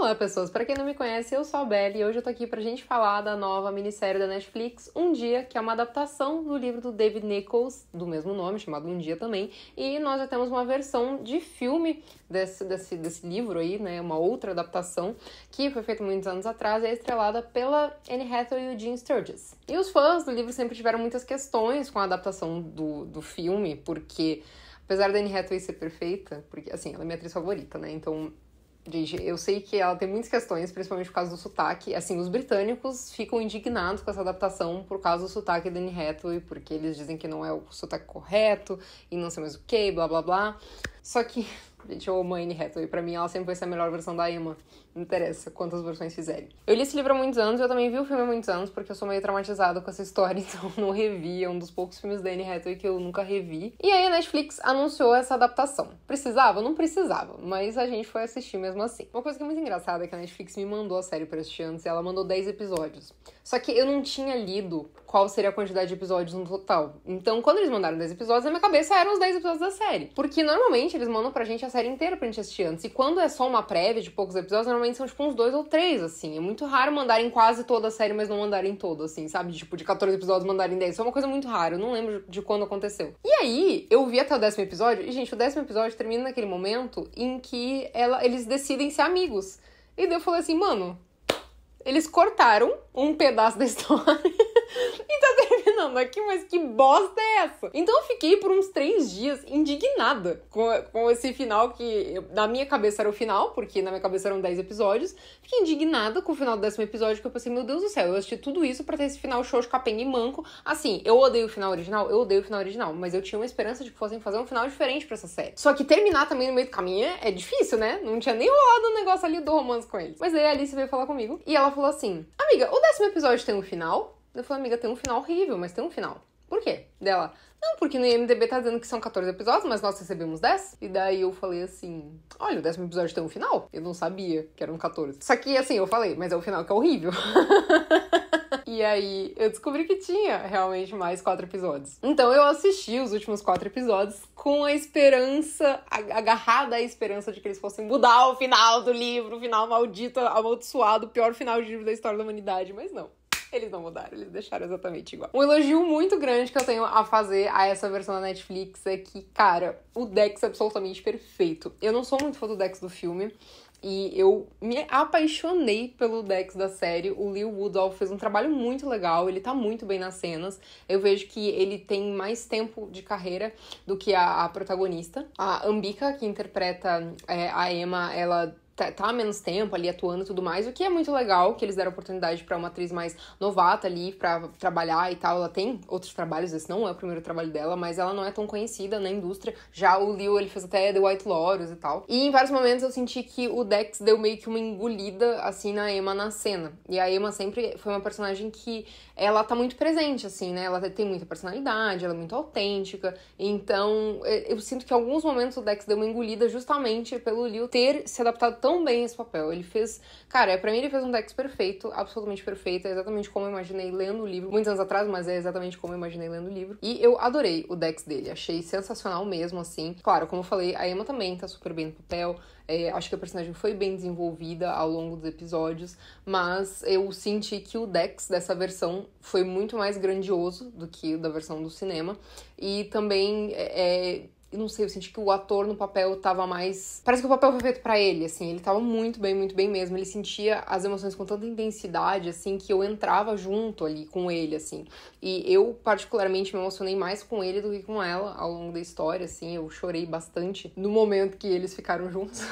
Olá, pessoas! Pra quem não me conhece, eu sou a Belle e hoje eu tô aqui pra gente falar da nova minissérie da Netflix, Um Dia, que é uma adaptação do livro do David Nichols, do mesmo nome, chamado Um Dia também, e nós já temos uma versão de filme desse livro aí, né, uma outra adaptação, que foi feita muitos anos atrás e é estrelada pela Anne Hathaway e o Gene Sturges. E os fãs do livro sempre tiveram muitas questões com a adaptação do filme, porque, apesar da Anne Hathaway ser perfeita, porque, assim, ela é minha atriz favorita, né, então... Gente, eu sei que ela tem muitas questões, principalmente por causa do sotaque. Assim, os britânicos ficam indignados com essa adaptação por causa do sotaque da Anne Hathaway, porque eles dizem que não é o sotaque correto e não sei mais o que, blá blá blá. Só que, gente, eu amo a Anne Hathaway. Pra mim, ela sempre vai ser a melhor versão da Emma. Não interessa quantas versões fizerem. Eu li esse livro há muitos anos, eu também vi o filme há muitos anos, porque eu sou meio traumatizada com essa história, então não revi. É um dos poucos filmes da Anne Hathaway que eu nunca revi. E aí a Netflix anunciou essa adaptação. Precisava? Não precisava, mas a gente foi assistir mesmo assim. Uma coisa que é muito engraçada é que a Netflix me mandou a série pra assistir antes, e ela mandou 10 episódios. Só que eu não tinha lido qual seria a quantidade de episódios no total. Então, quando eles mandaram 10 episódios, na minha cabeça eram os 10 episódios da série. Porque normalmente eles mandam pra gente a série inteira pra gente assistir antes. E quando é só uma prévia de poucos episódios, normalmente são tipo uns 2 ou 3, assim. É muito raro mandarem quase toda a série, mas não mandarem toda, assim, sabe? Tipo, de 14 episódios mandarem 10. Isso é uma coisa muito rara, eu não lembro de quando aconteceu. E aí, eu vi até o 10º episódio, e, gente, o 10º episódio termina naquele momento em que eles decidem ser amigos. E daí eu falei assim, mano, eles cortaram um pedaço da história e tá terminando aqui, mas que bosta é essa? Então eu fiquei por uns 3 dias indignada com esse final que na minha cabeça era o final, porque na minha cabeça eram 10 episódios. Fiquei indignada com o final do 10º episódio, que eu pensei, meu Deus do céu, eu assisti tudo isso pra ter esse final xoxo, capenga e manco. Assim, eu odeio o final original, mas eu tinha uma esperança de que fossem fazer um final diferente pra essa série. Só que terminar também no meio do caminho é difícil, né? Não tinha nem rolado um negócio ali do romance com eles. Mas aí a Alice veio falar comigo e ela falou assim, amiga, o 10º episódio tem um final? Eu falei, amiga, tem um final horrível, mas tem um final. Por quê? Dela, não, porque no IMDb tá dizendo que são 14 episódios, mas nós recebemos 10. E daí eu falei assim, olha, o 10º episódio tem um final? Eu não sabia que eram 14. Só que assim, eu falei, mas é o final que é horrível. E aí eu descobri que tinha realmente mais 4 episódios. Então eu assisti os últimos 4 episódios com a esperança, agarrada à esperança de que eles fossem mudar o final do livro, o final maldito, amaldiçoado, o pior final de livro da história da humanidade, mas não. Eles não mudaram, eles deixaram exatamente igual. Um elogio muito grande que eu tenho a fazer a essa versão da Netflix é que, cara, o Dex é absolutamente perfeito. Eu não sou muito fã do Dex do filme, e eu me apaixonei pelo Dex da série. O Leigh Whannell fez um trabalho muito legal, ele tá muito bem nas cenas. Eu vejo que ele tem mais tempo de carreira do que a protagonista. A Ambika, que interpreta a Emma, ela tá há menos tempo ali atuando e tudo mais, o que é muito legal, que eles deram oportunidade pra uma atriz mais novata ali pra trabalhar e tal. Ela tem outros trabalhos, esse não é o primeiro trabalho dela, mas ela não é tão conhecida na indústria. Já o Leo, ele fez até The White Lotus e tal. E em vários momentos eu senti que o Dex deu meio que uma engolida, assim, na Emma na cena. E a Emma sempre foi uma personagem que ela tá muito presente, assim, né? Ela tem muita personalidade, ela é muito autêntica. Então, eu sinto que em alguns momentos o Dex deu uma engolida justamente pelo Leo ter se adaptado tão bem esse papel. Ele fez... Cara, pra mim ele fez um Dex perfeito, absolutamente perfeito. É exatamente como eu imaginei lendo o livro. Muitos anos atrás, mas é exatamente como eu imaginei lendo o livro. E eu adorei o Dex dele. Achei sensacional mesmo, assim. Claro, como eu falei, a Emma também tá super bem no papel. Acho que a personagem foi bem desenvolvida ao longo dos episódios, mas eu senti que o Dex dessa versão foi muito mais grandioso do que o da versão do cinema. E também... eu não sei, eu senti que o ator no papel tava mais... Parece que o papel foi feito pra ele, assim. Ele tava muito bem mesmo. Ele sentia as emoções com tanta intensidade, assim, que eu entrava junto ali com ele, assim. E eu, particularmente, me emocionei mais com ele do que com ela ao longo da história, assim. Eu chorei bastante no momento que eles ficaram juntos.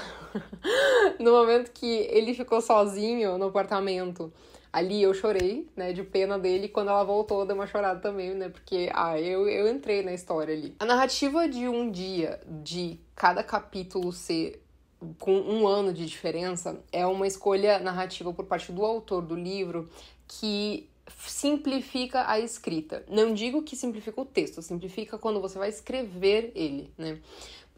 No momento que ele ficou sozinho no apartamento. Ali eu chorei, né, de pena dele. Quando ela voltou, deu uma chorada também, né, porque, eu entrei na história ali. A narrativa de Um Dia, de cada capítulo ser com 1 ano de diferença, é uma escolha narrativa por parte do autor do livro que simplifica a escrita. Não digo que simplifica o texto, simplifica quando você vai escrever ele, né.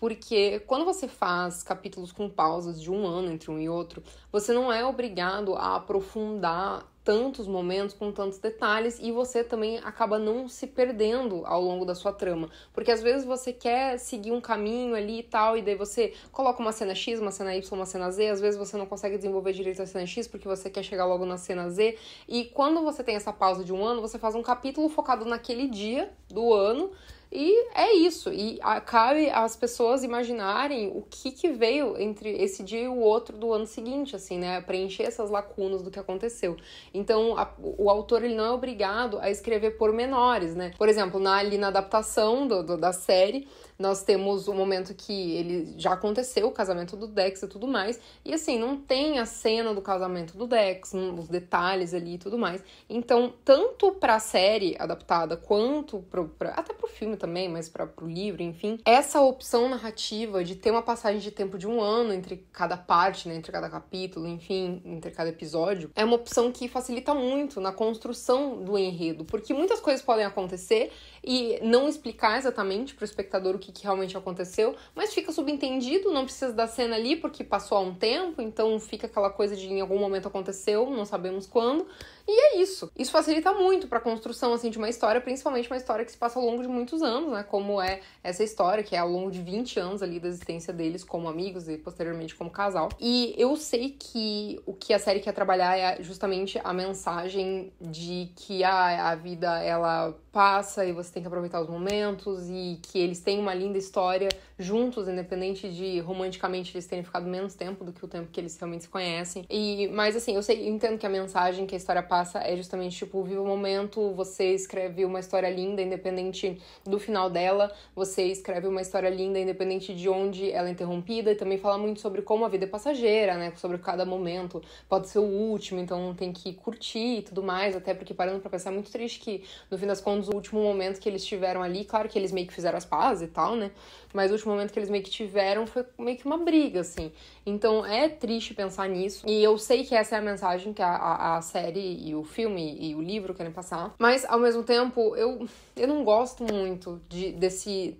porque quando você faz capítulos com pausas de um ano entre um e outro, você não é obrigado a aprofundar tantos momentos, com tantos detalhes, e você também acaba não se perdendo ao longo da sua trama, porque às vezes você quer seguir um caminho ali e tal, e daí você coloca uma cena X, uma cena Y, uma cena Z, às vezes você não consegue desenvolver direito a cena X porque você quer chegar logo na cena Z, e quando você tem essa pausa de um ano, você faz um capítulo focado naquele dia do ano, e é isso, e cabe às pessoas imaginarem o que veio entre esse dia e o outro do ano seguinte, assim, né, preencher essas lacunas do que aconteceu. Então, o autor, ele não é obrigado a escrever pormenores, né, por exemplo, ali na adaptação da série, nós temos o momento que ele já aconteceu, o casamento do Dex e tudo mais, e assim, não tem a cena do casamento do Dex, os detalhes ali e tudo mais. Então, tanto pra série adaptada, quanto até pro filme também, mas pro livro, enfim, essa opção narrativa de ter uma passagem de tempo de um ano entre cada parte, né, entre cada capítulo, enfim, entre cada episódio, é uma opção que facilita muito na construção do enredo, porque muitas coisas podem acontecer e não explicar exatamente pro espectador o que realmente aconteceu, mas fica subentendido, não precisa da cena ali porque passou há um tempo, então fica aquela coisa de em algum momento aconteceu, não sabemos quando, e é isso. Isso facilita muito pra construção, assim, de uma história, principalmente uma história que se passa ao longo de muitos anos, né, como é essa história, que é ao longo de 20 anos ali da existência deles como amigos e posteriormente como casal. E eu sei que o que a série quer trabalhar é justamente a mensagem de que a vida, ela passa e você tem que aproveitar os momentos e que eles têm uma linda história juntos, independente de romanticamente eles terem ficado menos tempo do que o tempo que eles realmente se conhecem. Mas assim, eu entendo que a mensagem que a história passa é justamente, tipo, viva o momento, você escreve uma história linda, independente do final dela, você escreve uma história linda, independente de onde ela é interrompida, e também fala muito sobre como a vida é passageira, né, sobre cada momento, pode ser o último, então tem que curtir e tudo mais, até porque parando pra pensar, é muito triste que, no fim das contas, o último momento que eles tiveram ali, claro que eles meio que fizeram as pazes e tal, né, mas o último momento que eles meio que tiveram foi meio que uma briga, assim. Então é triste pensar nisso. E eu sei que essa é a mensagem que a série e o filme e o livro querem passar. Mas, ao mesmo tempo, eu não gosto muito desse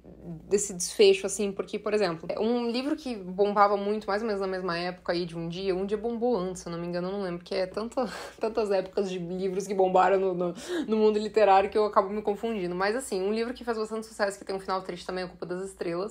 desfecho, assim, porque, por exemplo, um livro que bombava muito, mais ou menos na mesma época aí de Um Dia bombou antes, se eu não me engano, eu não lembro, porque é tantas épocas de livros que bombaram no mundo literário que eu acabo me confundindo. Mas, assim, um livro que faz bastante sucesso, que tem um final triste também, é A Culpa das Estrelas.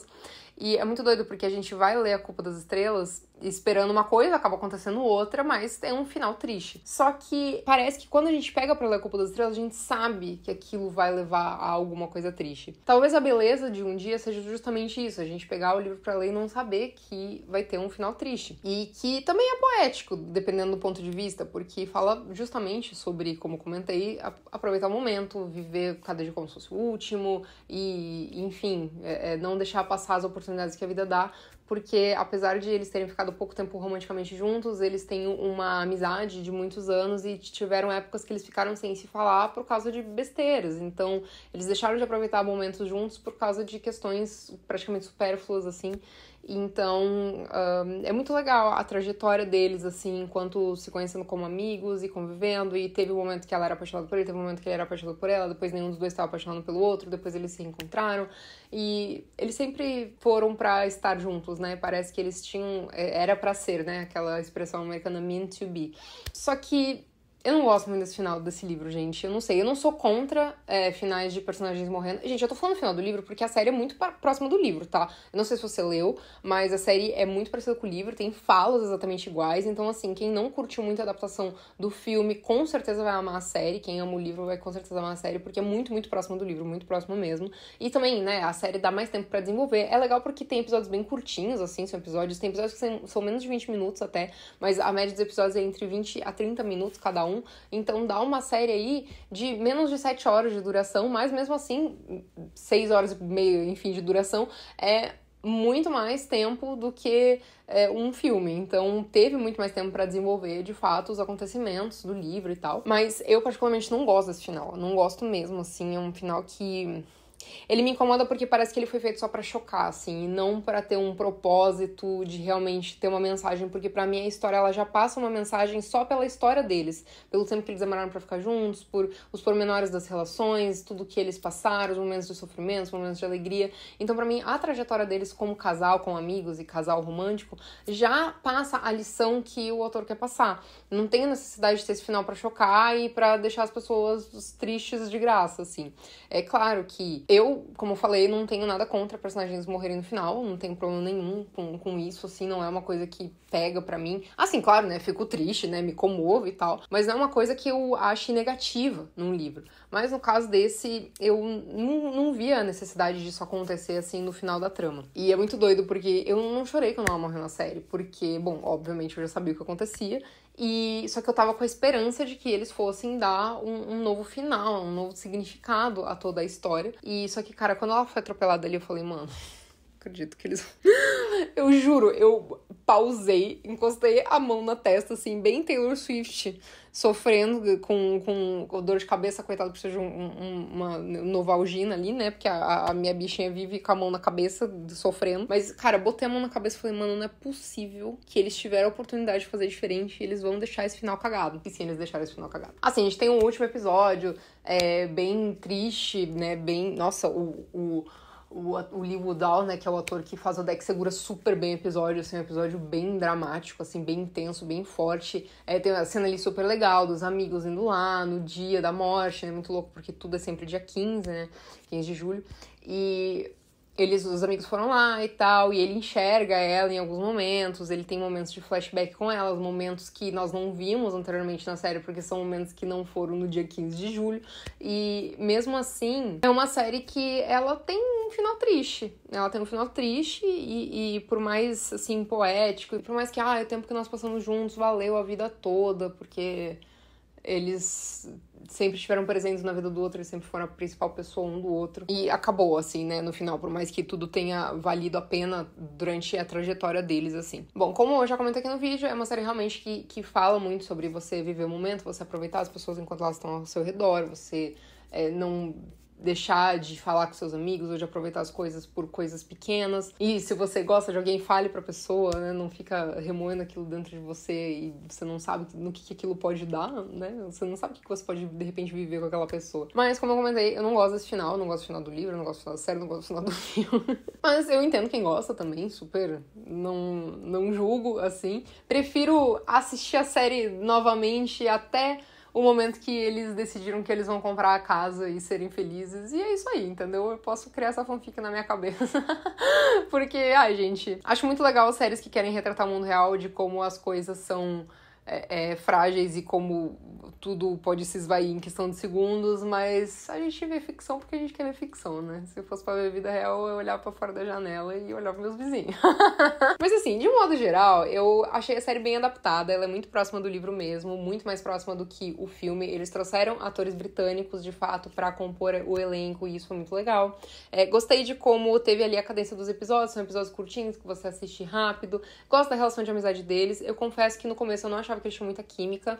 E é muito doido, porque a gente vai ler A Culpa das Estrelas esperando uma coisa, acaba acontecendo outra, mas é um final triste. Só que parece que quando a gente pega pra ler A Culpa das Estrelas, a gente sabe que aquilo vai levar a alguma coisa triste. Talvez a beleza de Um Dia seja justamente isso, a gente pegar o livro pra ler e não saber que vai ter um final triste. E que também é poético, dependendo do ponto de vista, porque fala justamente sobre, como comentei, aproveitar o momento, viver cada dia como se fosse o último, e, enfim, não deixar passar as oportunidades que a vida dá, porque apesar de eles terem ficado pouco tempo romanticamente juntos, eles têm uma amizade de muitos anos e tiveram épocas que eles ficaram sem se falar por causa de besteiras. Então, eles deixaram de aproveitar momentos juntos por causa de questões praticamente supérfluas, assim. Então, é muito legal a trajetória deles, assim, enquanto se conhecendo como amigos e convivendo, e teve um momento que ela era apaixonada por ele, teve um momento que ele era apaixonado por ela, depois nenhum dos dois estava apaixonado pelo outro, depois eles se encontraram, e eles sempre foram pra estar juntos, né, parece que eles tinham, era pra ser, né, aquela expressão americana meant to be. Só que eu não gosto muito desse final desse livro, gente. Eu não sei. Eu não sou contra finais de personagens morrendo. Gente, eu tô falando do final do livro porque a série é muito próxima do livro, tá? Eu não sei se você leu, mas a série é muito parecida com o livro. Tem falas exatamente iguais. Então, assim, quem não curtiu muito a adaptação do filme, com certeza vai amar a série. Quem ama o livro vai com certeza amar a série, porque é muito, muito próximo do livro. Muito próximo mesmo. E também, né, a série dá mais tempo pra desenvolver. É legal porque tem episódios bem curtinhos, assim, são episódios. Tem episódios que são menos de 20 minutos até, mas a média dos episódios é entre 20 a 30 minutos cada um. Então dá uma série aí de menos de 7 horas de duração, mas mesmo assim, 6 horas e meia, enfim, de duração, é muito mais tempo do que um filme. Então teve muito mais tempo pra desenvolver, de fato, os acontecimentos do livro e tal. Mas eu particularmente não gosto desse final, eu não gosto mesmo, assim, é um final que Ele me incomoda porque parece que ele foi feito só pra chocar, assim, e não pra ter um propósito de realmente ter uma mensagem, porque pra mim a história, ela já passa uma mensagem só pela história deles, pelo tempo que eles demoraram pra ficar juntos, por os pormenores das relações, tudo que eles passaram, os momentos de sofrimento, os momentos de alegria. Então, pra mim, a trajetória deles como casal, como amigos e casal romântico, já passa a lição que o autor quer passar. Não tem necessidade de ter esse final pra chocar e pra deixar as pessoas tristes de graça, assim. É claro que eu, como eu falei, não tenho nada contra personagens morrerem no final, não tenho problema nenhum com isso, assim, não é uma coisa que pega pra mim. Assim, claro, né, fico triste, né, me comovo e tal, mas não é uma coisa que eu ache negativa num livro. Mas no caso desse, eu não via a necessidade disso acontecer, assim, no final da trama. E é muito doido, porque eu não chorei quando ela morreu na série, porque, bom, obviamente eu já sabia o que acontecia, e só que eu tava com a esperança de que eles fossem dar um novo final, um novo significado a toda a história. E só que, cara, quando ela foi atropelada ali, eu falei, mano, acredito que eles... Eu juro, eu pausei, encostei a mão na testa, assim, bem Taylor Swift, sofrendo com dor de cabeça, coitado, precisa de uma novalgina ali, né? Porque a minha bichinha vive com a mão na cabeça, sofrendo. Mas, cara, botei a mão na cabeça e falei, mano, não é possível que eles tiveram a oportunidade de fazer diferente e eles vão deixar esse final cagado. E sim, eles deixaram esse final cagado. Assim, a gente tem um último episódio, bem triste, né? Bem... Nossa, o Leigh Whannell, né, que é o ator que faz o Dex, segura super bem o episódio, assim, um episódio bem dramático, assim, bem intenso, bem forte. Tem uma cena ali super legal dos amigos indo lá no dia da morte, né, muito louco, porque tudo é sempre dia 15, né, 15 de julho. E os amigos foram lá e tal, e ele enxerga ela em alguns momentos, ele tem momentos de flashback com ela, momentos que nós não vimos anteriormente na série, porque são momentos que não foram no dia 15 de julho, e mesmo assim, é uma série que ela tem um final triste, e por mais, assim, poético, e por mais que, o tempo que nós passamos juntos valeu a vida toda, porque eles sempre estiveram presentes na vida do outro, eles sempre foram a principal pessoa um do outro. E acabou, assim, né, no final, por mais que tudo tenha valido a pena durante a trajetória deles, assim. Bom, como eu já comentei aqui no vídeo, é uma série realmente que fala muito sobre você viver o momento, você aproveitar as pessoas enquanto elas estão ao seu redor, você não deixar de falar com seus amigos ou de aproveitar as coisas por coisas pequenas. E se você gosta de alguém, fale pra pessoa, né? Não fica remoendo aquilo dentro de você e você não sabe no que aquilo pode dar, né? Você não sabe o que você pode, de repente, viver com aquela pessoa. Mas, como eu comentei, eu não gosto desse final, não gosto do final do livro, não gosto do final da série, não gosto do final do filme. Mas eu entendo quem gosta também, super. Não julgo, assim. Prefiro assistir a série novamente até o momento que eles decidiram que eles vão comprar a casa e serem felizes. E é isso aí, entendeu? Eu posso criar essa fanfic na minha cabeça. Porque, gente, acho muito legal as séries que querem retratar o mundo real, de como as coisas são frágeis e como tudo pode se esvair em questão de segundos, mas a gente vê ficção porque a gente quer ver ficção, né? Se eu fosse pra ver vida real, eu olhava pra fora da janela e olhava pros meus vizinhos. Mas assim, de um modo geral, eu achei a série bem adaptada, ela é muito próxima do livro mesmo, muito mais próxima do que o filme. Eles trouxeram atores britânicos, de fato, pra compor o elenco, e isso foi muito legal. Gostei de como teve ali a cadência dos episódios, são episódios curtinhos, que você assiste rápido. Gosto da relação de amizade deles. Eu confesso que no começo eu não achava que eles tinham muita química.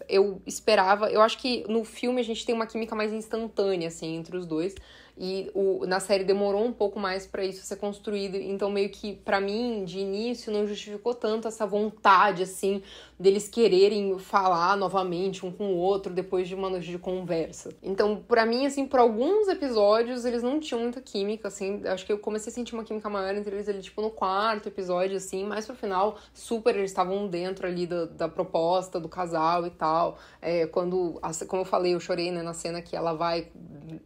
Eu esperava... Eu acho que no filme a gente tem uma química mais instantânea, assim, entre os dois. E na série demorou um pouco mais pra isso ser construído. Então, meio que, pra mim, de início, não justificou tanto essa vontade, assim, deles quererem falar novamente um com o outro depois de uma noite de conversa. Então, pra mim, assim, por alguns episódios, eles não tinham muita química, assim. Acho que eu comecei a sentir uma química maior entre eles ali, tipo, no quarto episódio, assim. Mais pro final, super, eles estavam dentro ali da proposta do casal e tal. Como eu falei, eu chorei, né, na cena que ela vai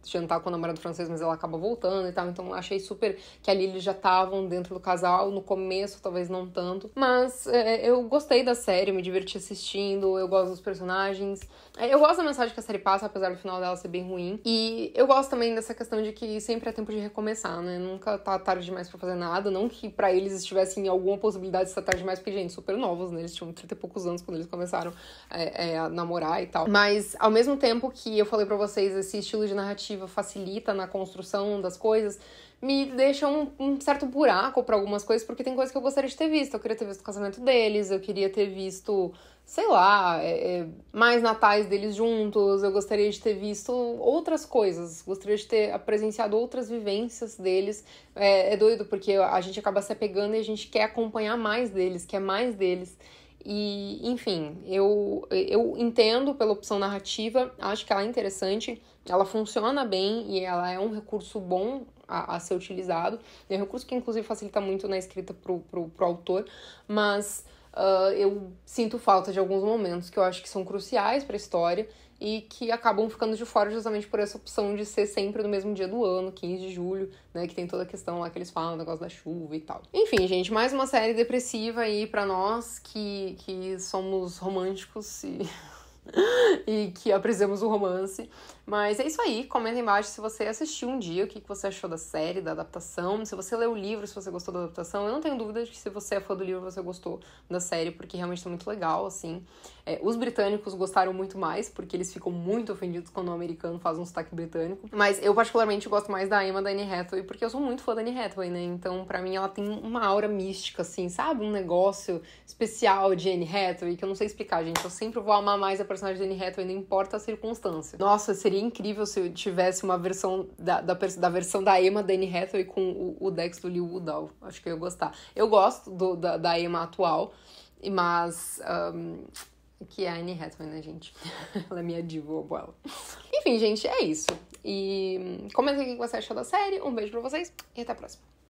jantar com o namorado francês, mas ela acaba voltando e tal, então achei super que ali eles já estavam dentro do casal, no começo talvez não tanto, mas eu gostei da série, me diverti assistindo, eu gosto dos personagens, eu gosto da mensagem que a série passa, apesar do final dela ser bem ruim, e eu gosto também dessa questão de que sempre é tempo de recomeçar, né, nunca tá tarde demais pra fazer nada, não que pra eles estivessem alguma possibilidade de estar tarde demais, porque, gente, super novos, né, eles tinham 30 e poucos anos quando eles começaram a namorar e tal, mas ao mesmo tempo que eu falei pra vocês, esse estilo de narrativa facilita na construção das coisas, me deixa um certo buraco pra algumas coisas, porque tem coisas que eu gostaria de ter visto. Eu queria ter visto o casamento deles, eu queria ter visto, sei lá, mais natais deles juntos, eu gostaria de ter visto outras coisas, gostaria de ter presenciado outras vivências deles. É doido, porque a gente acaba se apegando e a gente quer acompanhar mais deles, quer mais deles. E, enfim, eu entendo pela opção narrativa, acho que ela é interessante, ela funciona bem e ela é um recurso bom a ser utilizado. É um recurso que, inclusive, facilita muito na escrita pro autor, mas eu sinto falta de alguns momentos que eu acho que são cruciais para a história e que acabam ficando de fora justamente por essa opção de ser sempre no mesmo dia do ano, 15 de julho, né, que tem toda a questão lá que eles falam, o negócio da chuva e tal. Enfim, gente, mais uma série depressiva aí pra nós que somos românticos e que apreciamos o romance. Mas é isso aí, comenta aí embaixo se você assistiu um dia, o que você achou da série, da adaptação, se você leu o livro, se você gostou da adaptação. Eu não tenho dúvida de que se você é fã do livro, você gostou da série, porque realmente tá muito legal, assim. Os britânicos gostaram muito mais, porque eles ficam muito ofendidos quando o americano faz um sotaque britânico. Mas eu particularmente gosto mais da Emma da Anne Hathaway, porque eu sou muito fã da Anne Hathaway, né? Então, pra mim, ela tem uma aura mística, assim, sabe? Um negócio especial de Anne Hathaway, que eu não sei explicar, gente. Eu sempre vou amar mais a personagem de Anne Hathaway, não importa a circunstância. Nossa, seria incrível se eu tivesse uma versão da versão da Emma da Anne Hathaway com o Dex do Liu Woodall. Acho que eu ia gostar. Eu gosto da Emma atual, mas... que é a Anne Hathaway, né, gente? Ela é minha diva, eu amo ela. Enfim, gente, é isso. E comenta aí o que você achou da série. Um beijo pra vocês e até a próxima.